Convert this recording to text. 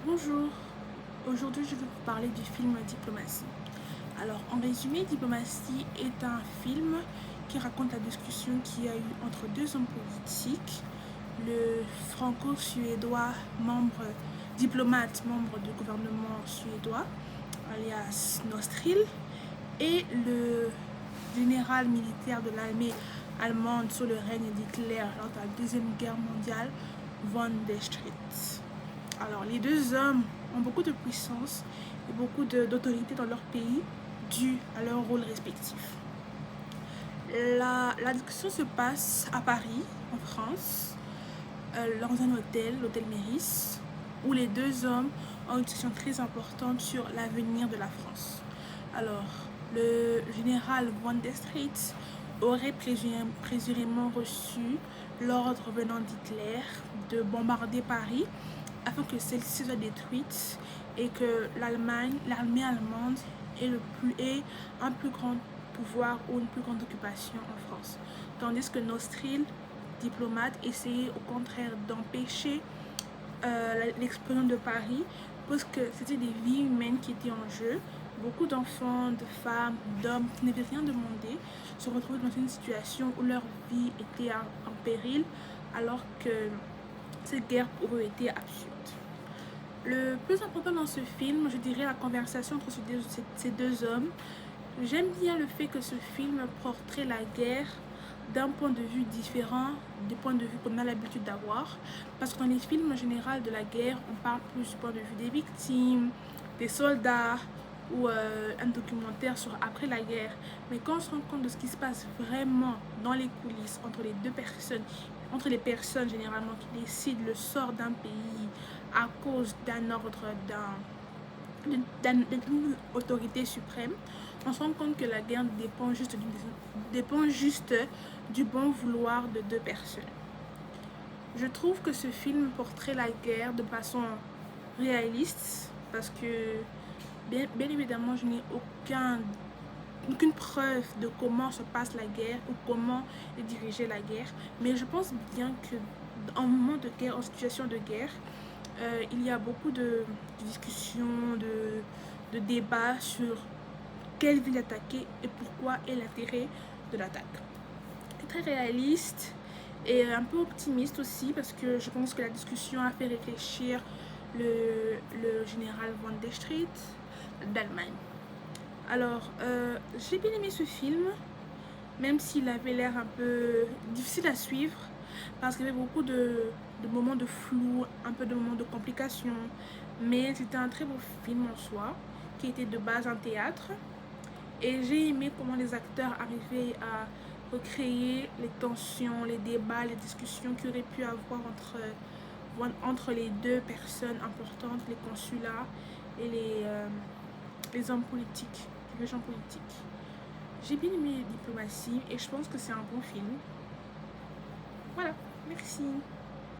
Bonjour, aujourd'hui je vais vous parler du film Diplomatie. Alors en résumé, Diplomatie est un film qui raconte la discussion qu'il y a eu entre deux hommes politiques, le franco-suédois diplomate membre du gouvernement suédois, alias Nostril, et le général militaire de l'armée allemande sous le règne d'Hitler lors de la Deuxième Guerre mondiale, von der Stritt. Alors, les deux hommes ont beaucoup de puissance et beaucoup d'autorité dans leur pays dû à leur rôle respectif. La discussion se passe à Paris, en France, dans un hôtel, l'hôtel Méris, où les deux hommes ont une discussion très importante sur l'avenir de la France. Alors, le général von der Stritt aurait présurément reçu l'ordre venant d'Hitler de bombarder Paris afin que celle-ci soit détruite et que l'armée allemande ait un plus grand pouvoir ou une plus grande occupation en France. Tandis que Nostril, diplomate, essayait au contraire d'empêcher l'explosion de Paris parce que c'était des vies humaines qui étaient en jeu. Beaucoup d'enfants, de femmes, d'hommes qui n'avaient rien demandé se retrouvaient dans une situation où leur vie était en péril alors que cette guerre pour eux était absurde. Le plus important dans ce film, je dirais la conversation entre ces deux hommes. J'aime bien le fait que ce film portrait la guerre d'un point de vue différent du point de vue qu'on a l'habitude d'avoir. Parce que dans les films en général de la guerre, on parle plus du point de vue des victimes, des soldats ou un documentaire sur après la guerre. Mais quand on se rend compte de ce qui se passe vraiment dans les coulisses entre les personnes généralement qui décident le sort d'un pays à cause d'un ordre d'une autorité suprême, on se rend compte que la guerre dépend juste du bon vouloir de deux personnes. Je trouve que ce film portrait la guerre de façon réaliste parce que bien évidemment je n'ai aucune preuve de comment se passe la guerre ou comment est dirigée la guerre, mais je pense bien que en moment de guerre, en situation de guerre, il y a beaucoup de discussions, de débats sur quelle ville attaquer et pourquoi est l'intérêt de l'attaque. C'est très réaliste et un peu optimiste aussi parce que je pense que la discussion a fait réfléchir le général von der Stritt d'Allemagne. Alors, j'ai bien aimé ce film, même s'il avait l'air un peu difficile à suivre parce qu'il y avait beaucoup de moments de flou, un peu de moments de complications, mais c'était un très beau film en soi qui était de base un théâtre et j'ai aimé comment les acteurs arrivaient à recréer les tensions, les débats, les discussions qu'il y aurait pu avoir entre les deux personnes importantes, les consulats et les hommes politiques, les gens politiques. J'ai bien aimé Diplomatie et je pense que c'est un bon film. Voilà, merci.